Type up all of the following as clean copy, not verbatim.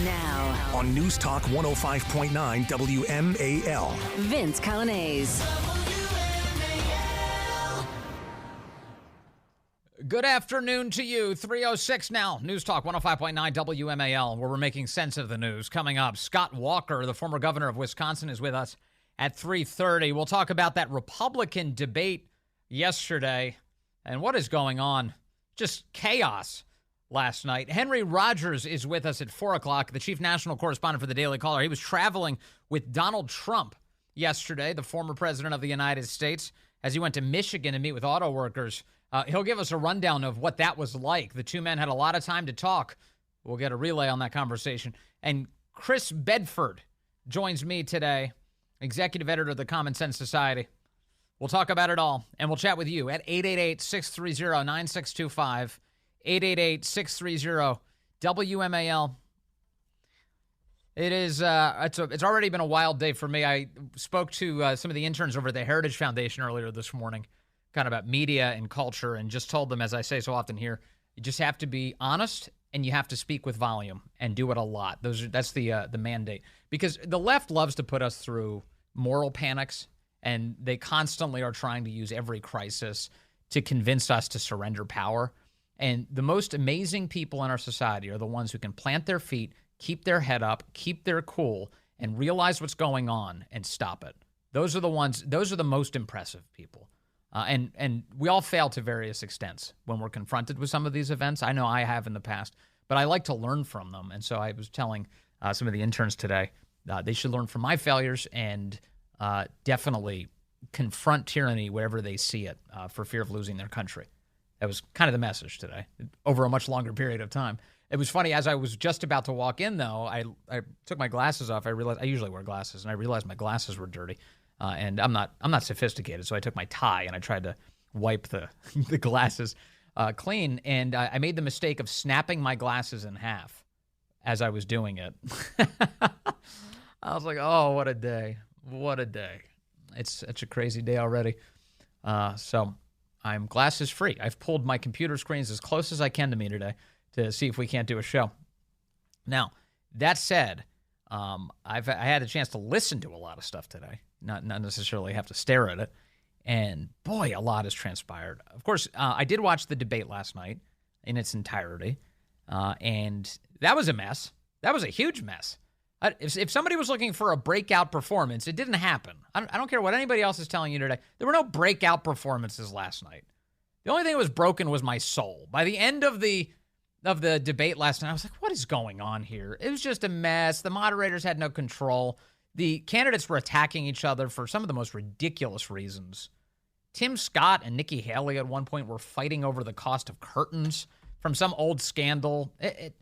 Now, on News Talk 105.9 WMAL. Vince Coglianese. Good afternoon to you. 3:06 now. News Talk 105.9 WMAL, where we're making sense of the news. Coming up, Scott Walker, the former governor of Wisconsin, is with us at 3:30. We'll talk about that Republican debate yesterday and what is going on. Just chaos last night. Henry Rogers is with us at 4 o'clock, the chief national correspondent for the Daily Caller. He was traveling with Donald Trump yesterday, the former president of the United States, as he went to Michigan to meet with auto workers. He'll give us a rundown of what that was like. The two men had a lot of time to talk. We'll get a relay on that conversation. And Chris Bedford joins me today, executive editor of the Common Sense Society. We'll talk about it all, and we'll chat with you at 888-630-9625, 888-630-WMAL. It is, it's already been a wild day for me. I spoke to some of the interns over at the Heritage Foundation earlier this morning, kind of about media and culture, and just told them, as I say so often here, you just have to be honest and you have to speak with volume and do it a lot. That's the mandate, because the left loves to put us through moral panics, and they constantly are trying to use every crisis to convince us to surrender power. And the most amazing people in our society are the ones who can plant their feet, keep their head up, keep their cool, and realize what's going on and stop it. Those are the most impressive people. And we all fail to various extents when we're confronted with some of these events. I know I have in the past, but I like to learn from them. And so I was telling some of the interns today, they should learn from my failures and definitely confront tyranny wherever they see it for fear of losing their country. That was kind of the message today over a much longer period of time. It was funny, as I was just about to walk in, though, I took my glasses off. I realized I usually wear glasses, and I realized my glasses were dirty. And I'm not sophisticated, so I took my tie and I tried to wipe the glasses clean, and I made the mistake of snapping my glasses in half as I was doing it. I was like, oh, what a day. What a day. It's such a crazy day already. So I'm glasses free. I've pulled my computer screens as close as I can to me today to see if we can't do a show. Now, that said, I had a chance to listen to a lot of stuff today. Not necessarily have to stare at it. And boy, a lot has transpired. Of course, I did watch the debate last night in its entirety. And that was a mess. That was a huge mess. If somebody was looking for a breakout performance, it didn't happen. I don't care what anybody else is telling you today. There were no breakout performances last night. The only thing that was broken was my soul. By the end of the debate last night, I was like, what is going on here? It was just a mess. The moderators had no control. The candidates were attacking each other for some of the most ridiculous reasons. Tim Scott and Nikki Haley at one point were fighting over the cost of curtains from some old scandal. It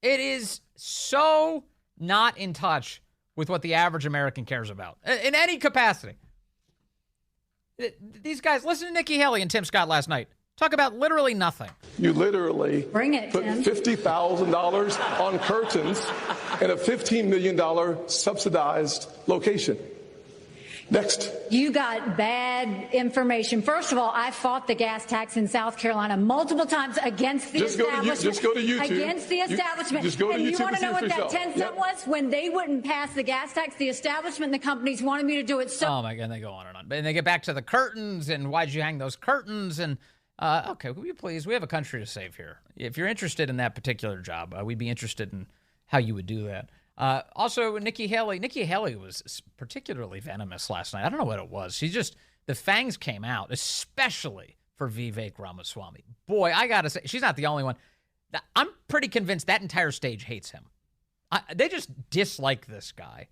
is so not in touch with what the average American cares about in any capacity. These guys, listen to Nikki Haley and Tim Scott last night. Talk about literally nothing. You literally Bring it, put Tim. $50,000 on curtains in a $15 million subsidized location. Next. You got bad information. First of all, I fought the gas tax in South Carolina multiple times against the establishment. Just go to YouTube. Against the establishment. Just go to and YouTube you want and to know see what for that yourself. 10 cent was? When they wouldn't pass the gas tax, the establishment and the companies wanted me to do it. So oh my God, and they go on and on. And they get back to the curtains and why'd you hang those curtains? And okay, will you please? We have a country to save here. If you're interested in that particular job, we'd be interested in how you would do that. Also, Nikki Haley was particularly venomous last night. I don't know what it was. The fangs came out, especially for Vivek Ramaswamy. Boy, I got to say, she's not the only one. I'm pretty convinced that entire stage hates him. They just dislike this guy.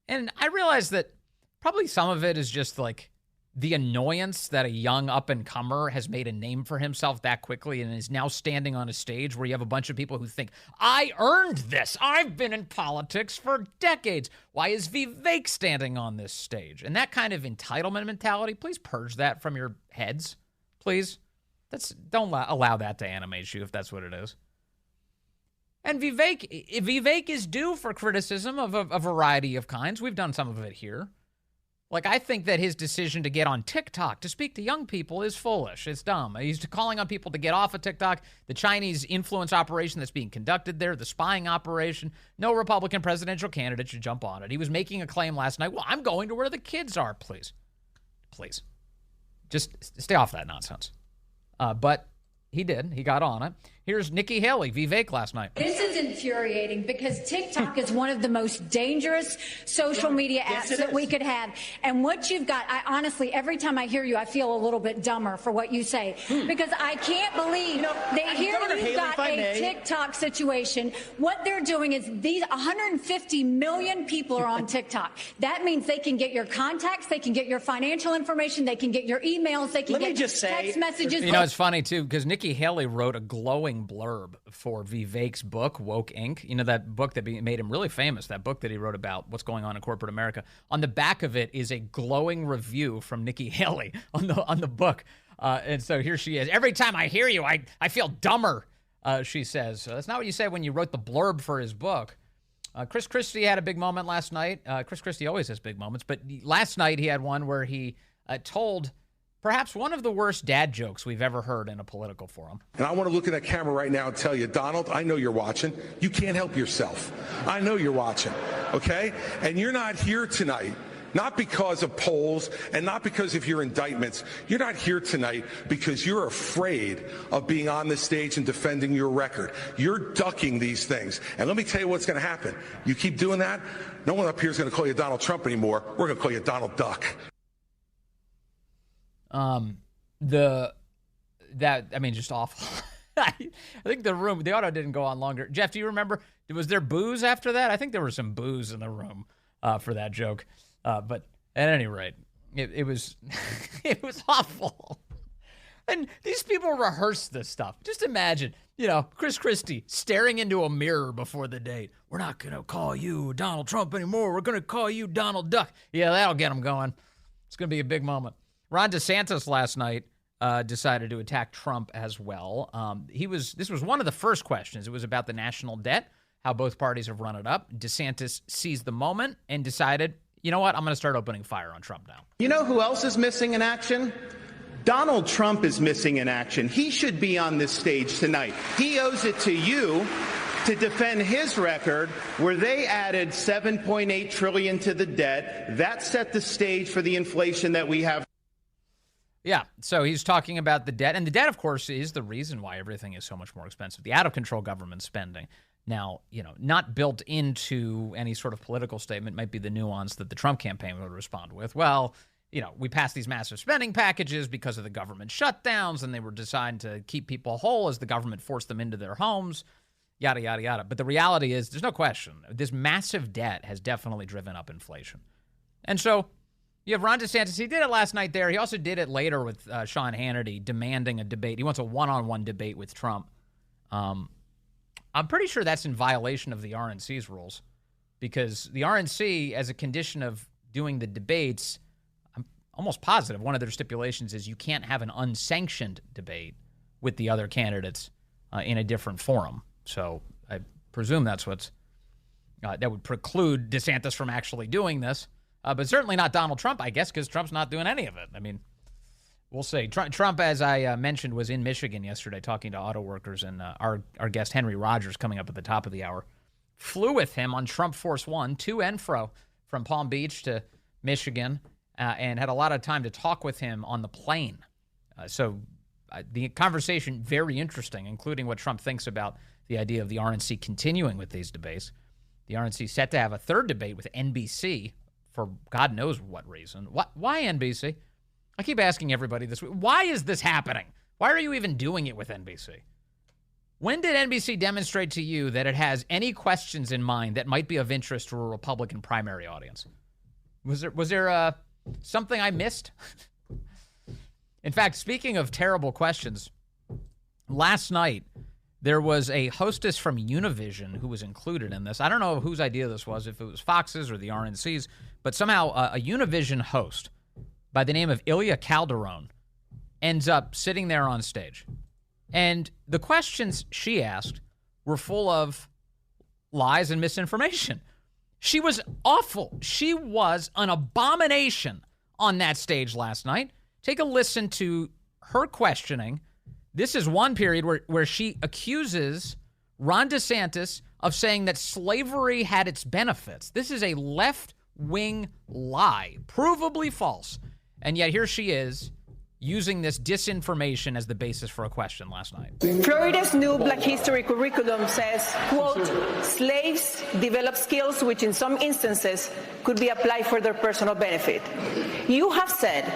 And I realize that probably some of it is just like the annoyance that a young up-and-comer has made a name for himself that quickly and is now standing on a stage where you have a bunch of people who think, I earned this. I've been in politics for decades. Why is Vivek standing on this stage? And that kind of entitlement mentality, please purge that from your heads, please. Don't allow that to animate you if that's what it is. And Vivek is due for criticism of a variety of kinds. We've done some of it here. Like, I think that his decision to get on TikTok to speak to young people is foolish. It's dumb. He's calling on people to get off of TikTok. The Chinese influence operation that's being conducted there, the spying operation, no Republican presidential candidate should jump on it. He was making a claim last night. Well, I'm going to where the kids are, please. Please. Just stay off that nonsense. But he did. He got on it. Here's Nikki Haley, Vivek last night. This is infuriating because TikTok is one of the most dangerous social media apps that we could have. And what you've got, I honestly, every time I hear you, I feel a little bit dumber for what you say. Because I can't believe that here you've got a TikTok situation. What they're doing is these 150 million people are on TikTok. That means they can get your contacts, they can get your financial information, they can get your emails, they can get text messages. You know, it's funny, too, because Nikki Haley wrote a glowing blurb for Vivek's book, Woke Inc. You know, that book that made him really famous, that book that he wrote about what's going on in corporate America. On the back of it is a glowing review from Nikki Haley on the book. And so here she is. Every time I hear you, I feel dumber, she says. That's not what you say when you wrote the blurb for his book. Chris Christie had a big moment last night. Chris Christie always has big moments, but last night he had one where he told perhaps one of the worst dad jokes we've ever heard in a political forum. And I want to look at that camera right now and tell you, Donald, I know you're watching. You can't help yourself. I know you're watching, okay? And you're not here tonight, not because of polls and not because of your indictments. You're not here tonight because you're afraid of being on the stage and defending your record. You're ducking these things. And let me tell you what's going to happen. You keep doing that, no one up here is going to call you Donald Trump anymore. We're going to call you Donald Duck. Just awful. I think the auto didn't go on longer. Jeff, do you remember? Was there booze after that? I think there was some booze in the room for that joke. But at any rate, it was it was awful. And these people rehearse this stuff. Just imagine, Chris Christie staring into a mirror before the date. We're not going to call you Donald Trump anymore. We're going to call you Donald Duck. Yeah, that'll get him going. It's going to be a big moment. Ron DeSantis last night decided to attack Trump as well. This was one of the first questions. It was about the national debt, how both parties have run it up. DeSantis seized the moment and decided, you know what, I'm going to start opening fire on Trump now. You know who else is missing in action? Donald Trump is missing in action. He should be on this stage tonight. He owes it to you to defend his record where they added $7.8 trillion to the debt. That set the stage for the inflation that we have. Yeah, so he's talking about the debt. And the debt, of course, is the reason why everything is so much more expensive. The out-of-control government spending. Now, not built into any sort of political statement might be the nuance that the Trump campaign would respond with. Well, we passed these massive spending packages because of the government shutdowns, and they were designed to keep people whole as the government forced them into their homes, yada, yada, yada. But the reality is, there's no question, this massive debt has definitely driven up inflation. And so you have Ron DeSantis. He did it last night there. He also did it later with Sean Hannity demanding a debate. He wants a one-on-one debate with Trump. I'm pretty sure that's in violation of the RNC's rules because the RNC, as a condition of doing the debates, I'm almost positive one of their stipulations is you can't have an unsanctioned debate with the other candidates in a different forum. So I presume that's what's that would preclude DeSantis from actually doing this. But certainly not Donald Trump, I guess, because Trump's not doing any of it. I mean, we'll see. Trump, as I mentioned, was in Michigan yesterday talking to auto workers, and our guest Henry Rogers, coming up at the top of the hour, flew with him on Trump Force One to and fro from Palm Beach to Michigan, and had a lot of time to talk with him on the plane. So the conversation, very interesting, including what Trump thinks about the idea of the RNC continuing with these debates. The RNC set to have a third debate with NBC for God knows what reason. Why NBC? I keep asking everybody this. Why is this happening? Why are you even doing it with NBC? When did NBC demonstrate to you that it has any questions in mind that might be of interest to a Republican primary audience? Was there something I missed? In fact, speaking of terrible questions, last night there was a hostess from Univision who was included in this. I don't know whose idea this was, if it was Fox's or the RNC's, but somehow a Univision host by the name of Ilya Calderon ends up sitting there on stage. And the questions she asked were full of lies and misinformation. She was awful. She was an abomination on that stage last night. Take a listen to her questioning. This is one period where she accuses Ron DeSantis of saying that slavery had its benefits. This is a left-wing lie, provably false. And yet here she is using this disinformation as the basis for a question last night. Florida's new Black History curriculum says, quote, slaves develop skills which in some instances could be applied for their personal benefit. You have said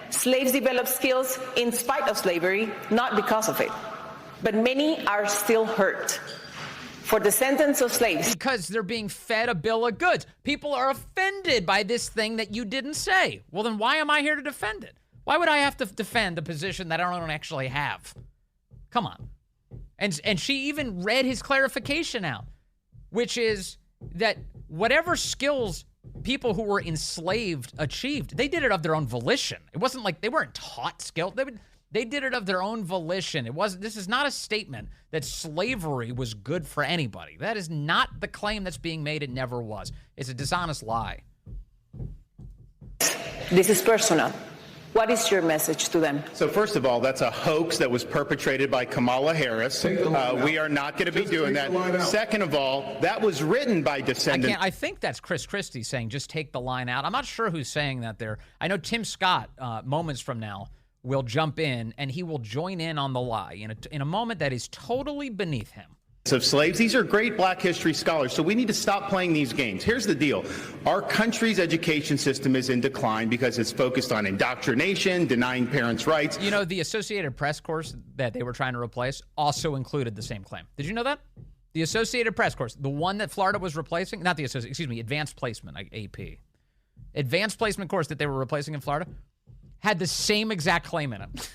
slaves develop skills in spite of slavery, not because of it. But many are still hurt for the sentence of slaves. Because they're being fed a bill of goods. People are offended by this thing that you didn't say. Well, then why am I here to defend it? Why would I have to defend a position that I don't actually have? Come on. And she even read his clarification out, which is that whatever skills people who were enslaved achieved, they did it of their own volition. It wasn't like they weren't taught skills. They did it of their own volition. This is not a statement that slavery was good for anybody. That is not the claim that's being made. It never was. It's a dishonest lie. This is personal. What is your message to them? So first of all, that's a hoax that was perpetrated by Kamala Harris. We are not going to be doing that. Second of all, that was written by descendants. I think that's Chris Christie saying just take the line out. I'm not sure who's saying that there. I know Tim Scott, moments from now, will jump in and he will join in on the lie in a moment that is totally beneath him. Of slaves. These are great Black history scholars, so we need to stop playing these games. Here's the deal. Our country's education system is in decline because it's focused on indoctrination, denying parents' rights. You know, the Associated Press course that they were trying to replace also included the same claim. Did you know that? The Associated Press course, the one that Florida was replacing, not the Advanced Placement, AP. Advanced Placement course that they were replacing in Florida had the same exact claim in it.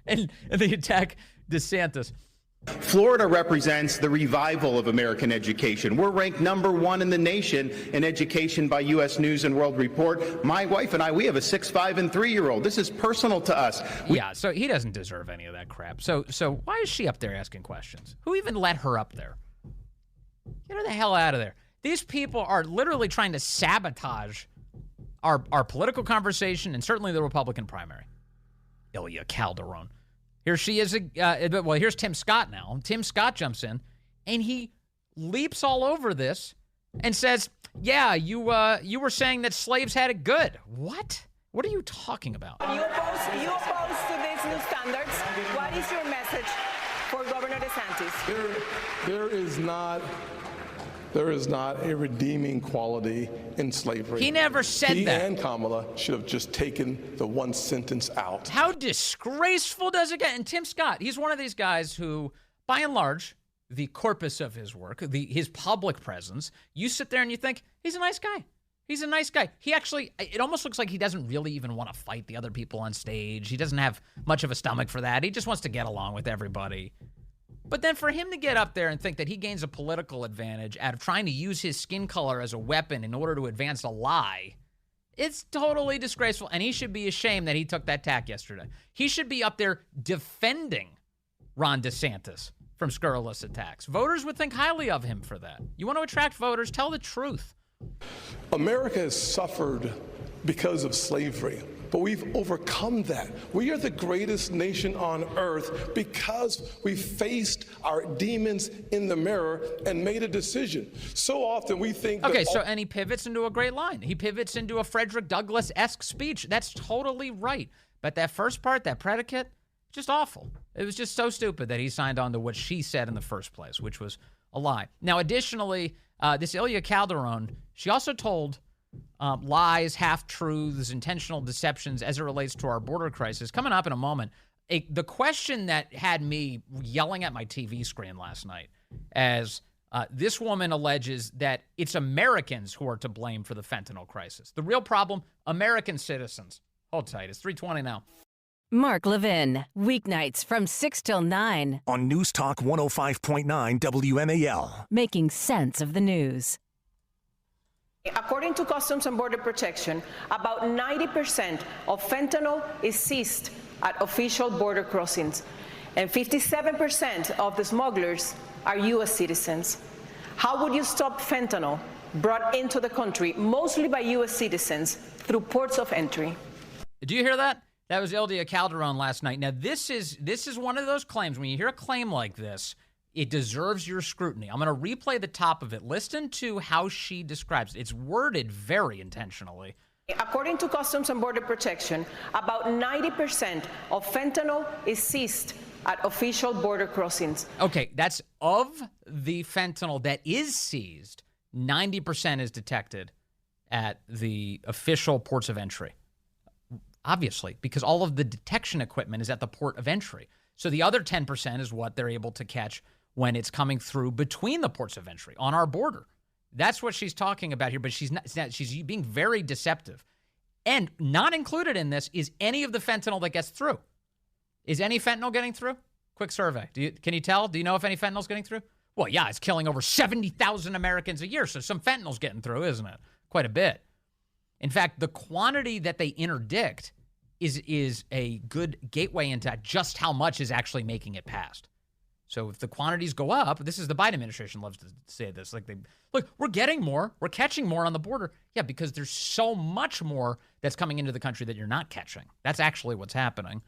and they attack DeSantis. Florida represents the revival of American education. We're ranked #1 in the nation in education by U.S. News and World Report. My wife and I, we have a 6, 5, and 3-year-old. This is personal to us. Yeah, so he doesn't deserve any of that crap. So why is she up there asking questions? Who even let her up there? Get her the hell out of there. These people are literally trying to sabotage our political conversation and certainly the Republican primary. Ilya Calderon. Here she is. Well, here's Tim Scott now. Tim Scott jumps in, and he leaps all over this and says, yeah, you were saying that slaves had it good. What? What are you talking about? You oppose to these new standards. What is your message for Governor DeSantis? There is not a redeeming quality in slavery. He never said he that. He and Kamala should have just taken the one sentence out. How disgraceful does it get? And Tim Scott, he's one of these guys who, by and large, the corpus of his work, his public presence, you sit there and you think, he's a nice guy. He's a nice guy. He actually, it almost looks like he doesn't really even want to fight the other people on stage. He doesn't have much of a stomach for that. He just wants to get along with everybody. But then for him to get up there and think that he gains a political advantage out of trying to use his skin color as a weapon in order to advance a lie, it's totally disgraceful. And he should be ashamed that he took that tack yesterday. He should be up there defending Ron DeSantis from scurrilous attacks. Voters would think highly of him for that. You want to attract voters, tell the truth. America has suffered because of slavery, but we've overcome that. We are the greatest nation on earth because we faced our demons in the mirror and made a decision. So often we think okay, and he pivots into a great line. He pivots into a Frederick Douglass-esque speech. That's totally right. But that first part, that predicate, just awful. It was just so stupid that he signed on to what she said in the first place, which was a lie. Now, additionally, this Ilya Calderon, she also told lies, half-truths, intentional deceptions as it relates to our border crisis. Coming up in a moment, the question that had me yelling at my TV screen last night as this woman alleges that it's Americans who are to blame for the fentanyl crisis. The real problem, American citizens. Hold tight. It's 3:20 now. Mark Levin, weeknights from 6 till 9. On News Talk 105.9 WMAL. Making sense of the news. According to Customs and Border Protection, about 90% of fentanyl is seized at official border crossings, and 57% of the smugglers are U.S. citizens. How would you stop fentanyl brought into the country, mostly by U.S. citizens, through ports of entry? Do you hear that? That was Ildia Calderon last night. Now, this is one of those claims. When you hear a claim like this, it deserves your scrutiny. I'm going to replay the top of it. Listen to how she describes it. It's worded very intentionally. According to Customs and Border Protection, about 90% of fentanyl is seized at official border crossings. Okay, that's of the fentanyl that is seized, 90% is detected at the official ports of entry. Obviously, because all of the detection equipment is at the port of entry. So the other 10% is what they're able to catch when it's coming through between the ports of entry on our border. That's what she's talking about here, but she's being very deceptive. And not included in this is any of the fentanyl that gets through. Is any fentanyl getting through? Quick survey. Can you tell? Do you know if any fentanyl's getting through? Well, yeah, it's killing over 70,000 Americans a year, so some fentanyl's getting through, isn't it? Quite a bit. In fact, the quantity that they interdict is a good gateway into just how much is actually making it past. So if the quantities go up, this is the Biden administration loves to say this. Like, look, we're getting more, we're catching more on the border. Yeah, because there's so much more that's coming into the country that you're not catching. That's actually what's happening.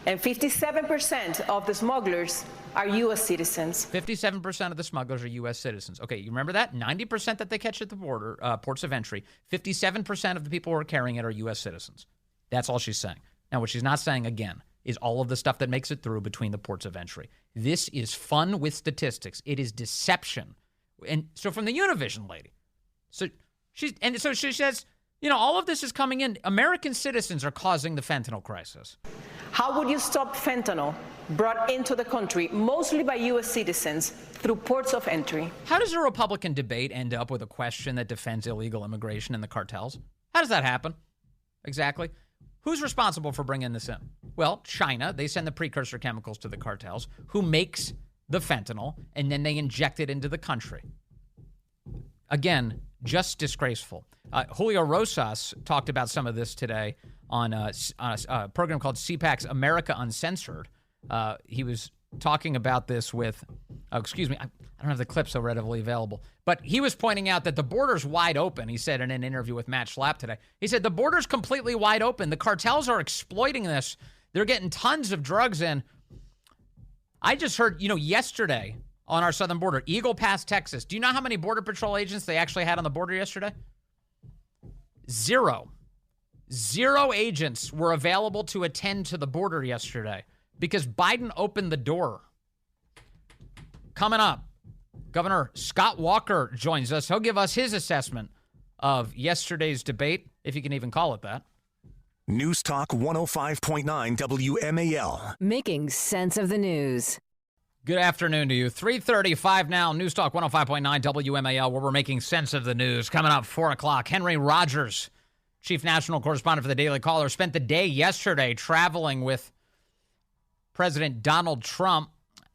And 57% of the smugglers are U.S. citizens. 57% of the smugglers are U.S. citizens. Okay, you remember that? 90% that they catch at the border, ports of entry. 57% of the people who are carrying it are U.S. citizens. That's all she's saying. Now, what she's not saying, again, is all of the stuff that makes it through between the ports of entry. This is fun with statistics. It is deception. And so from the Univision lady, so she says, all of this is coming in. American citizens are causing the fentanyl crisis. How would you stop fentanyl brought into the country, mostly by U.S. citizens, through ports of entry? How does a Republican debate end up with a question that defends illegal immigration and the cartels? How does that happen? Exactly. Who's responsible for bringing this in? Well, China. They send the precursor chemicals to the cartels, who makes the fentanyl, and then they inject it into the country. Again, just disgraceful. Julio Rosas talked about some of this today on a program called CPAC's America Uncensored. He was talking about this with, I don't have the clip so readily available, but he was pointing out that the border's wide open. He said in an interview with Matt Schlapp today, he said the border's completely wide open. The cartels are exploiting this. They're getting tons of drugs in. I just heard, yesterday on our southern border, Eagle Pass, Texas. Do you know how many Border Patrol agents they actually had on the border yesterday? 0. 0 agents were available to attend to the border yesterday because Biden opened the door. Coming up, Governor Scott Walker joins us. He'll give us his assessment of yesterday's debate, if you can even call it that. News Talk 105.9 WMAL. Making sense of the news. Good afternoon to you. 3:35 now. News Talk 105.9 WMAL, where we're making sense of the news. Coming up 4 o'clock, Henry Rogers, chief national correspondent for the Daily Caller, spent the day yesterday traveling with President Donald Trump.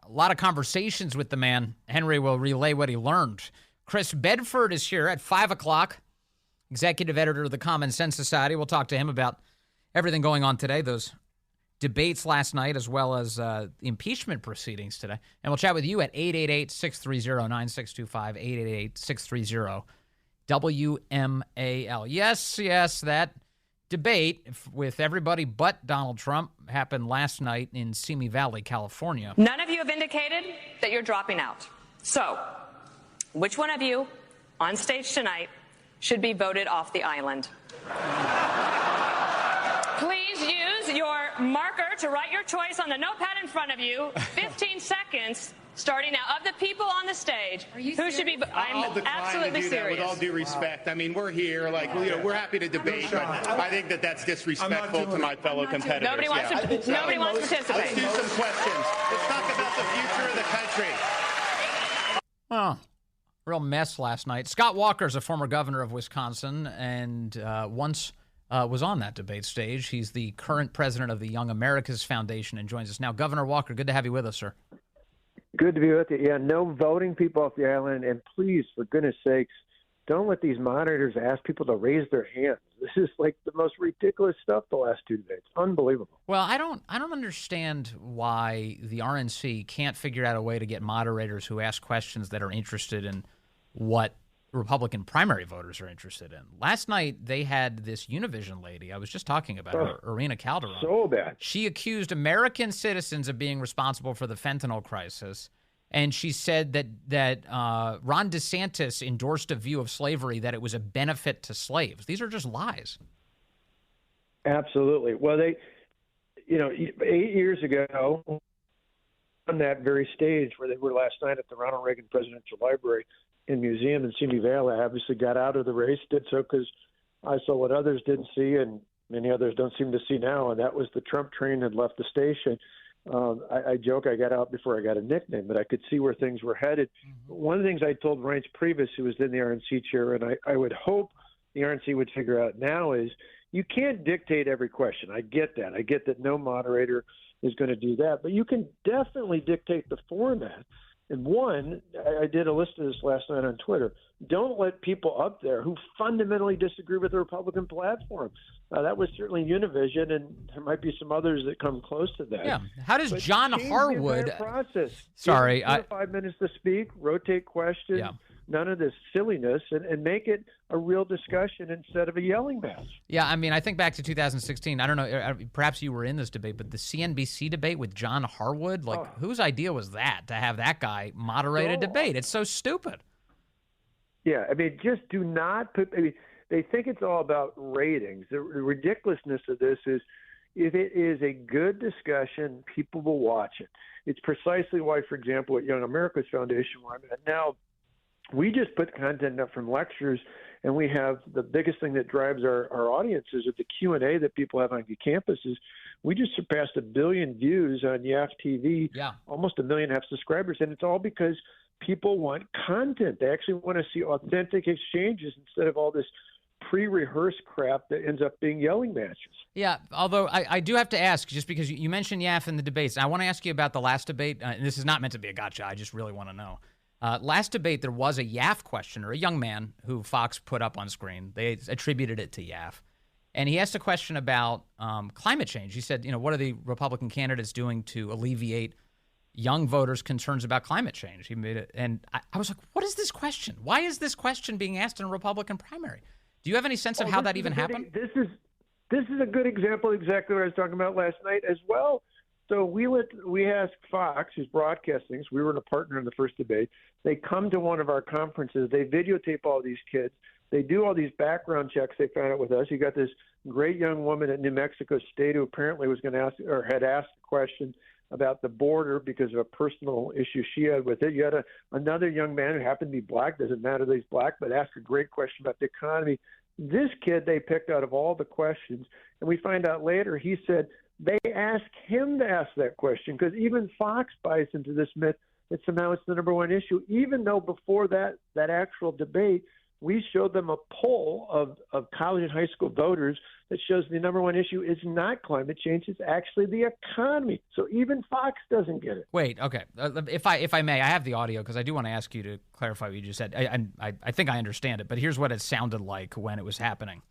A lot of conversations with the man. Henry will relay what he learned. Chris Bedford is here at 5 o'clock, executive editor of the Common Sense Society. We'll talk to him about everything going on today, those debates last night, as well as the impeachment proceedings today. And we'll chat with you at 888-630-9625, 888-630-WMAL. Yes, that debate with everybody but Donald Trump happened last night in Simi Valley, California. None of you have indicated that you're dropping out. So, which one of you on stage tonight should be voted off the island? Please use your marker to write your choice on the notepad in front of you. 15 seconds. Starting now, of the people on the stage, who should be? I'm absolutely serious. With all due respect, I mean, we're here, we're happy to debate, but I think that's disrespectful to my fellow competitors. Nobody wants to participate. Let's do some questions. Let's talk about the future of the country. Oh, real mess last night. Scott Walker is a former governor of Wisconsin and once was on that debate stage. He's the current president of the Young America's Foundation and joins us now. Governor Walker, good to have you with us, sir. Good to be with you. Yeah, no voting people off the island. And please, for goodness sakes, don't let these moderators ask people to raise their hands. This is like the most ridiculous stuff the last 2 debates. Unbelievable. Well, I don't understand why the RNC can't figure out a way to get moderators who ask questions that are interested in what Republican primary voters are interested in. Last night, they had this Univision lady. I was just talking about her, Irina Calderon. So bad. She accused American citizens of being responsible for the fentanyl crisis. And she said that Ron DeSantis endorsed a view of slavery that it was a benefit to slaves. These are just lies. Absolutely. Well, 8 years ago, on that very stage where they were last night at the Ronald Reagan Presidential Library and Museum in Simi Valley, I obviously got out of the race, did so because I saw what others didn't see and many others don't seem to see now, and that was the Trump train had left the station. I joke I got out before I got a nickname, but I could see where things were headed. Mm-hmm. One of the things I told Reince Priebus, who was in the RNC chair, and I would hope the RNC would figure out now is you can't dictate every question. I get that. I get that no moderator is going to do that, but you can definitely dictate the format. And one, I did a list of this last night on Twitter. Don't let people up there who fundamentally disagree with the Republican platform. That was certainly Univision, and there might be some others that come close to that. Yeah. How does John Harwood? Process. Sorry, 5 minutes to speak. Rotate questions. Yeah. None of this silliness, and make it a real discussion instead of a yelling match. Yeah, I mean, I think back to 2016. I don't know, perhaps you were in this debate, but the CNBC debate with John Harwood, whose idea was that, to have that guy moderate a debate? It's so stupid. Yeah, I mean, just do not put – I mean, they think it's all about ratings. The ridiculousness of this is if it is a good discussion, people will watch it. It's precisely why, for example, at Young America's Foundation, where I'm at now, we just put content up from lectures, and we have the biggest thing that drives our audiences at the Q&A that people have on the campuses. We just surpassed 1 billion views on YAF TV, almost 1.5 million subscribers, and it's all because people want content. They actually want to see authentic exchanges instead of all this pre-rehearsed crap that ends up being yelling matches. Yeah, although I do have to ask, just because you mentioned YAF in the debates, I want to ask you about the last debate, and this is not meant to be a gotcha, I just really want to know. Last debate, there was a YAF questioner, a young man who Fox put up on screen. They attributed it to YAF. And he asked a question about climate change. He said, what are the Republican candidates doing to alleviate young voters' concerns about climate change? He made it. And I was like, what is this question? Why is this question being asked in a Republican primary? Do you have any sense of how that even happened? This is a good example, exactly what I was talking about last night as well. So we asked Fox, who's broadcasting, so we were a partner in the first debate. They come to one of our conferences. They videotape all these kids. They do all these background checks they found out with us. You got this great young woman at New Mexico State who apparently was going to ask or had asked a question about the border because of a personal issue she had with it. You had another young man who happened to be black, doesn't matter that he's black, but asked a great question about the economy. This kid they picked out of all the questions, and we find out later he said they asked him to ask that question because even Fox buys into this myth that somehow it's the number one issue, even though before that actual debate, we showed them a poll of college and high school voters that shows the number one issue is not climate change, it's actually the economy. So even Fox doesn't get it. Wait, okay. If I may, I have the audio because I do want to ask you to clarify what you just said. I think I understand it, but here's what it sounded like when it was happening.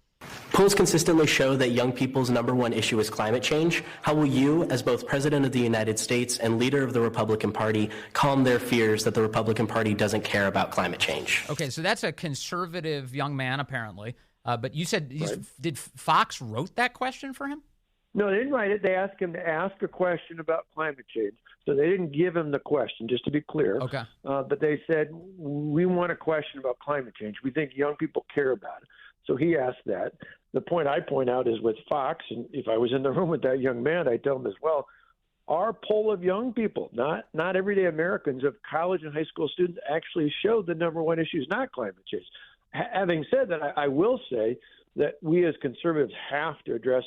Polls consistently show that young people's number one issue is climate change. How will you, as both President of the United States and leader of the Republican Party, calm their fears that the Republican Party doesn't care about climate change? Okay, so that's a conservative young man, apparently. But you said, did Fox wrote that question for him? No, they didn't write it. They asked him to ask a question about climate change. So they didn't give him the question, just to be clear. Okay. But they said, we want a question about climate change. We think young people care about it. So he asked that. The point I point out is with Fox, and if I was in the room with that young man, I'd tell him as well, our poll of young people, not everyday Americans, of college and high school students actually showed the number one issue is not climate change. Having said that, I will say that we as conservatives have to address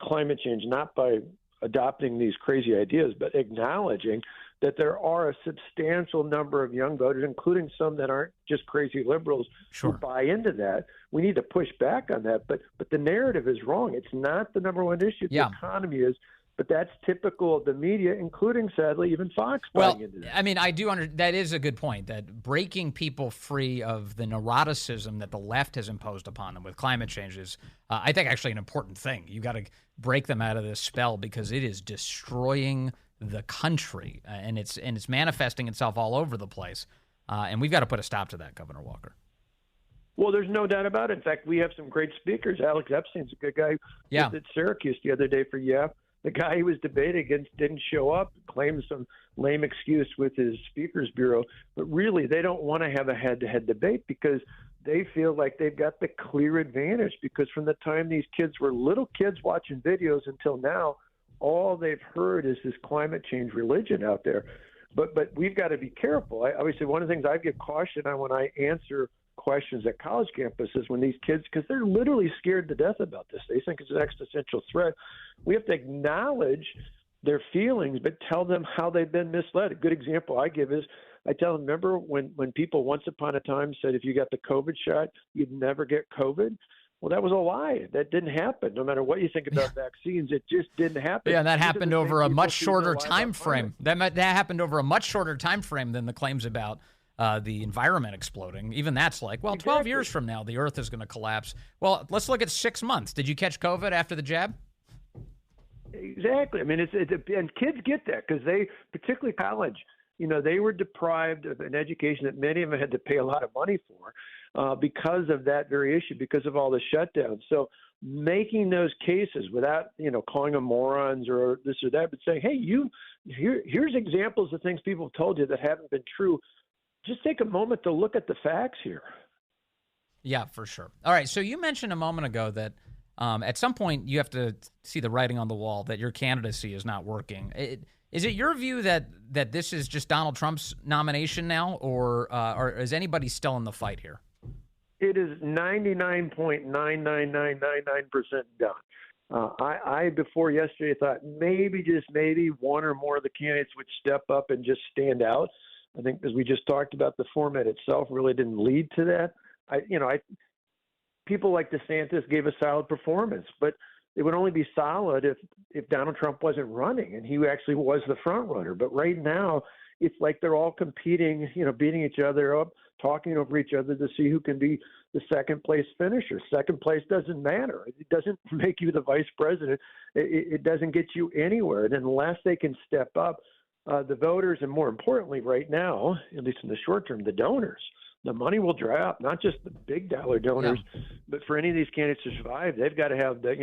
climate change, not by adopting these crazy ideas, but acknowledging that there are a substantial number of young voters, including some that aren't just crazy liberals, who buy into that. We need to push back on that. But the narrative is wrong. It's not the number one issue. The economy is. But that's typical of the media, including, sadly, even Fox buying into that. I mean, I do that is a good point, that breaking people free of the neuroticism that the left has imposed upon them with climate change is, I think, actually an important thing. You got to break them out of this spell because it is destroying the country, and it's manifesting itself all over the place. And we've got to put a stop to that, Governor Walker. Well, there's no doubt about it. In fact, we have some great speakers. Alex Epstein's a good guy. Yeah. He was at Syracuse the other day for YAP. The guy he was debating against didn't show up, claimed some lame excuse with his speakers bureau. But really, they don't want to have a head-to-head debate because they feel like they've got the clear advantage. Because from the time these kids were little kids watching videos until now, all they've heard is this climate change religion out there. But we've got to be careful. Obviously, one of the things I give caution on when I answer questions at college campuses, when these kids, because they're literally scared to death about this, they think it's an existential threat. We have to acknowledge their feelings, but tell them how they've been misled. A good example I give is I tell them, remember when people once upon a time said if you got the COVID shot, you'd never get COVID? Well, that was a lie. That didn't happen. No matter what you think about vaccines, it just didn't happen. Yeah, that happened over a much shorter time frame. That happened over a much shorter time frame than the claims about the environment exploding. Even that's like, well, 12 years from now, the Earth is going to collapse. Well, let's look at 6 months. Did you catch COVID after the jab? Exactly. I mean, and kids get that because they, particularly college, they were deprived of an education that many of them had to pay a lot of money for because of that very issue, because of all the shutdowns. So making those cases without, calling them morons or this or that, but saying, hey, here's examples of things people have told you that haven't been true. Just take a moment to look at the facts here. Yeah, for sure. All right. So you mentioned a moment ago that at some point you have to see the writing on the wall that your candidacy is not working. Is it your view that this is just Donald Trump's nomination now, or is anybody still in the fight here? It is 99.99999% done. I before yesterday thought maybe, just maybe, one or more of the candidates would step up and just stand out. I think, as we just talked about, the format itself really didn't lead to that. People like DeSantis gave a solid performance, but it would only be solid if Donald Trump wasn't running and he actually was the front runner. But right now, it's like they're all competing, beating each other up, talking over each other to see who can be the second place finisher. Second place doesn't matter. It doesn't make you the vice president. It doesn't get you anywhere. And unless they can step up, the voters, and more importantly right now, at least in the short term, the donors, the money will dry up, not just the big dollar donors, but for any of these candidates to survive, they've got to have the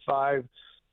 $5,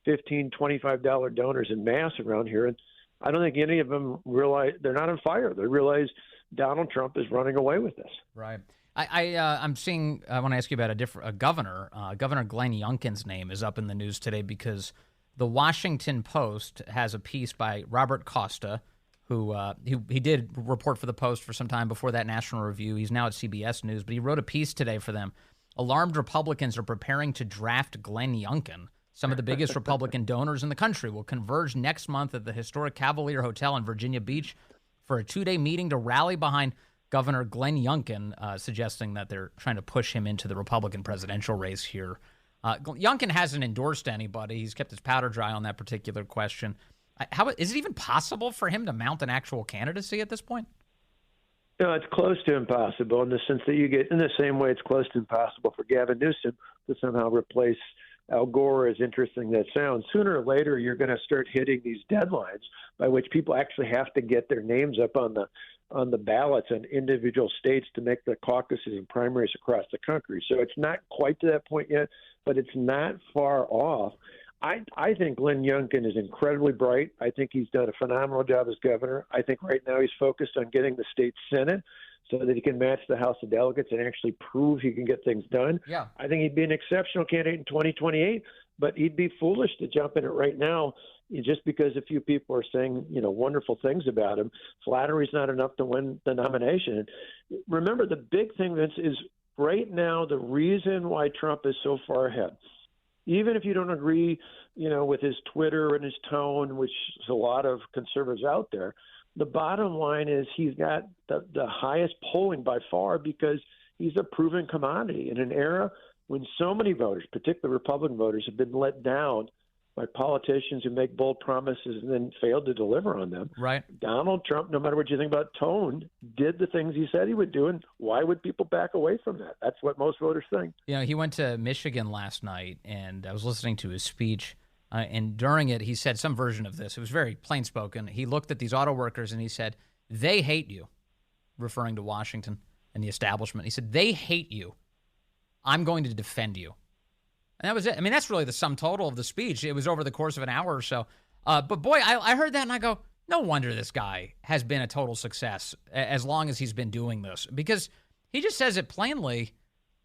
$15, $25 donors in mass around here. And I don't think any of them realize they're not on fire. They realize Donald Trump is running away with this. Right. I'm seeing, I want to ask you about a governor. Governor Glenn Youngkin's name is up in the news today because the Washington Post has a piece by Robert Costa, who he did report for the Post for some time before that national review. He's now at CBS News, but he wrote a piece today for them. Alarmed Republicans are preparing to draft Glenn Youngkin. Some of the biggest Republican donors in the country will converge next month at the historic Cavalier Hotel in Virginia Beach for a 2-day meeting to rally behind Governor Glenn Youngkin, suggesting that they're trying to push him into the Republican presidential race here. Youngkin hasn't endorsed anybody. He's kept his powder dry on that particular question. How is it even possible for him to mount an actual candidacy at this point? No, it's close to impossible in the sense that you get, in the same way it's close to impossible for Gavin Newsom to somehow replace Al Gore, as interesting that sounds. Sooner or later, you're going to start hitting these deadlines by which people actually have to get their names up on the ballots in individual states to make the caucuses and primaries across the country. So it's not quite to that point yet, but it's not far off. I think Glenn Youngkin is incredibly bright. I think he's done a phenomenal job as governor. I think right now he's focused on getting the state Senate so that he can match the House of Delegates and actually prove he can get things done. Yeah. I think he'd be an exceptional candidate in 2028, but he'd be foolish to jump in it right now just because a few people are saying, wonderful things about him. Flattery's not enough to win the nomination. Remember, the big thing, Vince, is right now the reason why Trump is so far ahead, even if you don't agree, with his Twitter and his tone, which is a lot of conservatives out there, the bottom line is he's got the highest polling by far because he's a proven commodity in an era when so many voters, particularly Republican voters, have been let down by politicians who make bold promises and then fail to deliver on them. Right. Donald Trump, no matter what you think about tone, did the things he said he would do, and why would people back away from that? That's what most voters think. He went to Michigan last night, and I was listening to his speech, and during it, he said some version of this. It was very plain spoken. He looked at these auto workers, and he said, "They hate you. referring to Washington and the establishment. He said, they hate you. I'm going to defend you. And that was it. I mean, that's really the sum total of the speech. It was over the course of an hour or so. But boy, I heard that and I go, no wonder this guy has been a total success as long as he's been doing this, because he just says it plainly.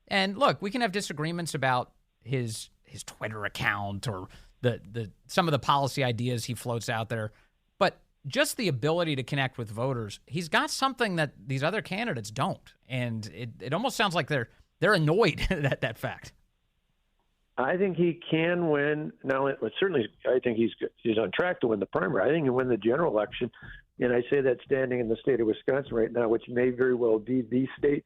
And look, we can have disagreements about his Twitter account or the some of the policy ideas he floats out there, but just the ability to connect with voters, he's got something that these other candidates don't. And it almost sounds like they're annoyed at that fact. I think he can win. Now, certainly, I think he's on track to win the primary. I think he'll win the general election, and I say that standing in the state of Wisconsin right now, which may very well be the state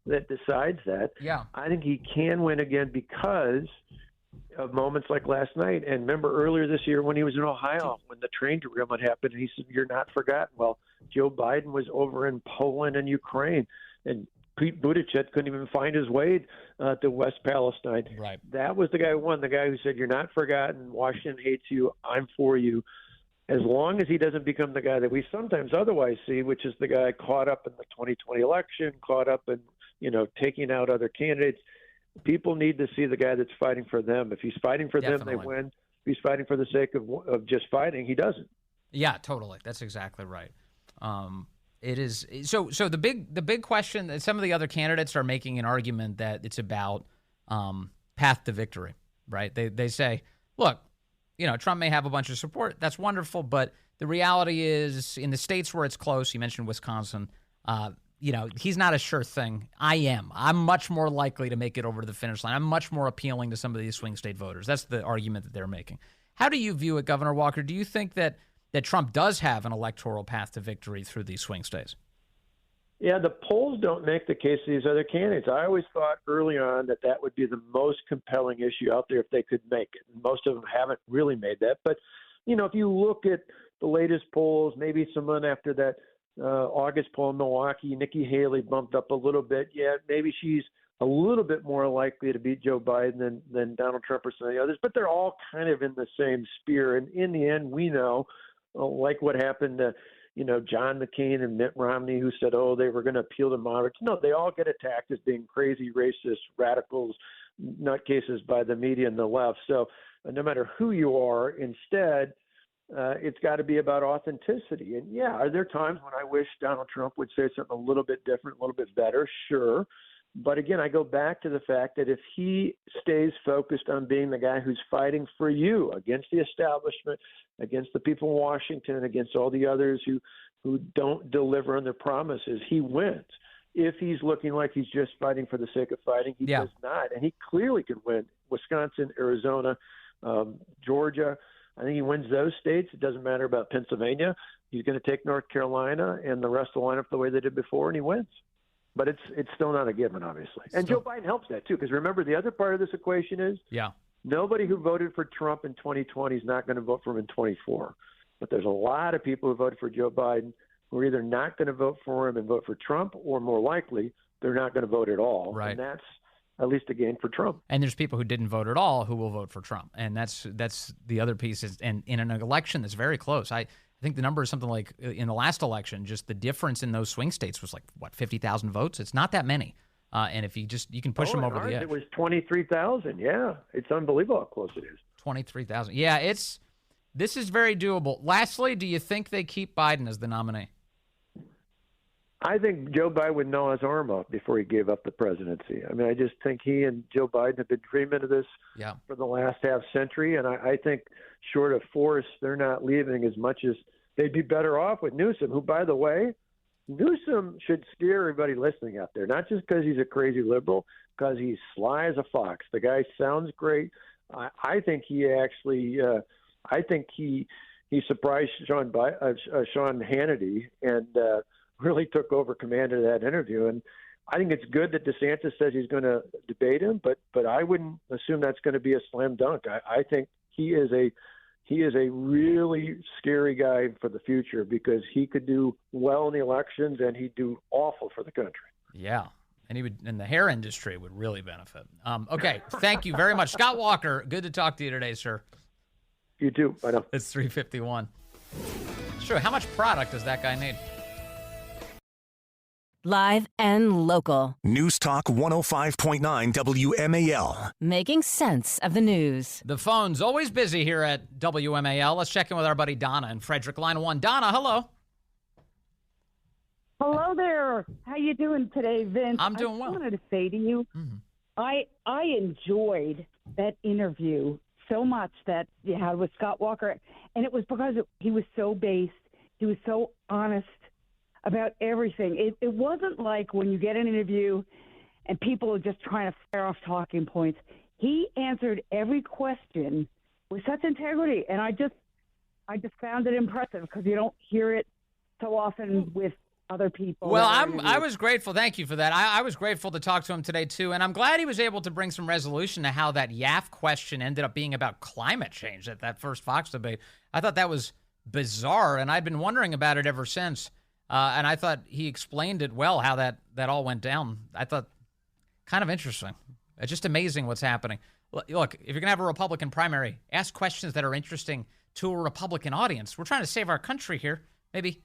that decides that. Yeah, I think he can win again because of moments like last night. And remember earlier this year when he was in Ohio, when the train derailment happened, and he said, "You're not forgotten." Well, Joe Biden was over in Poland and Ukraine, and Pete Buttigieg couldn't even find his way to West Palestine. Right. That was the guy who won, the guy who said, "You're not forgotten. Washington hates you. I'm for you." As long as he doesn't become the guy that we sometimes otherwise see, which is the guy caught up in the 2020 election, caught up in, taking out other candidates, people need to see the guy that's fighting for them. If he's fighting for them, they win. If he's fighting for the sake of just fighting, he doesn't. Yeah, totally. That's exactly right. It is so the big question that some of the other candidates are making an argument that it's about path to victory, right? They say, look, Trump may have a bunch of support. That's wonderful, but the reality is in the states where it's close, you mentioned Wisconsin, he's not a sure thing. I am. I'm much more likely to make it over to the finish line. I'm much more appealing to some of these swing state voters. That's the argument that they're making. How do you view it, Governor Walker? Do you think that Trump does have an electoral path to victory through these swing states? Yeah, the polls don't make the case to these other candidates. I always thought early on that would be the most compelling issue out there if they could make it. Most of them haven't really made that. But, if you look at the latest polls, maybe someone after that August poll in Milwaukee, Nikki Haley bumped up a little bit. Yeah, maybe she's a little bit more likely to beat Joe Biden than Donald Trump or some of the others. But they're all kind of in the same sphere. And in the end, we know, like what happened to, John McCain and Mitt Romney, who said, they were going to appeal to moderates. No, they all get attacked as being crazy, racist, radicals, nutcases by the media and the left. So no matter who you are, instead, it's got to be about authenticity. And, yeah, are there times when I wish Donald Trump would say something a little bit different, a little bit better? Sure. But again, I go back to the fact that if he stays focused on being the guy who's fighting for you against the establishment, against the people in Washington, against all the others who don't deliver on their promises, he wins. If he's looking like he's just fighting for the sake of fighting, he does not. And he clearly can win Wisconsin, Arizona, Georgia. I think he wins those states. It doesn't matter about Pennsylvania. He's going to take North Carolina and the rest of the lineup the way they did before, and he wins. But it's still not a given, obviously. And Joe Biden helps that, too, because remember, the other part of this equation is nobody who voted for Trump in 2020 is not going to vote for him in 24. But there's a lot of people who voted for Joe Biden who are either not going to vote for him and vote for Trump, or more likely, they're not going to vote at all. Right. And that's at least a gain for Trump. And there's people who didn't vote at all who will vote for Trump. And that's the other piece. And in an election that's very close, I think the number is something like in the last election, just the difference in those swing states was 50,000 votes. It's not that many. And if you can push them over the edge. It was 23,000. Yeah. It's unbelievable how close it is. 23,000. Yeah, this is very doable. Lastly, do you think they keep Biden as the nominee? I think Joe Biden would gnaw his arm off before he gave up the presidency. I mean, I just think he and Joe Biden have been dreaming of this for the last half century. And I think short of force, they're not leaving as much as they'd be better off with Newsom, who, by the way, Newsom should scare everybody listening out there, not just because he's a crazy liberal, because he's sly as a fox. The guy sounds great. I think he actually he surprised Sean Hannity and really took over command of that interview. And I think it's good that DeSantis says he's going to debate him, but I wouldn't assume that's going to be a slam dunk. I think he is a really scary guy for the future, because he could do well in the elections and he'd do awful for the country. Yeah. And the hair industry would really benefit. Okay. Thank you very much. Scott Walker, good to talk to you today, sir. You too. I know. It's 3:51. Sure. How much product does that guy need? live and local. News Talk 105.9 WMAL. Making sense of the news. The phone's always busy here at WMAL. Let's check in with our buddy Donna in Frederick, line 1. Donna, hello. Hello there. How you doing today, Vince? I'm doing well. I wanted to say to you, I enjoyed that interview so much that you had with Scott Walker, and it was because he was so based. He was so honest about everything. It wasn't like when you get an interview and people are just trying to fire off talking points. He answered every question with such integrity, and I just found it impressive because you don't hear it so often with other people. Well, I was grateful. Thank you for that. I was grateful to talk to him today, too. And I'm glad he was able to bring some resolution to how that YAF question ended up being about climate change at that first Fox debate. I thought that was bizarre, and I'd been wondering about it ever since. And I thought he explained it well, how that all went down. I thought kind of interesting. It's just amazing what's happening. Look, if you're going to have a Republican primary, ask questions that are interesting to a Republican audience. We're trying to save our country here. Maybe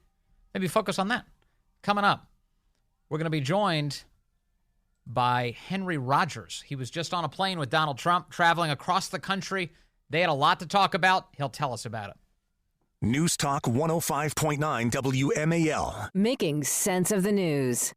focus on that. Coming up, we're going to be joined by Henry Rogers. He was just on a plane with Donald Trump, traveling across the country. They had a lot to talk about. He'll tell us about it. News Talk 105.9 WMAL. Making sense of the news.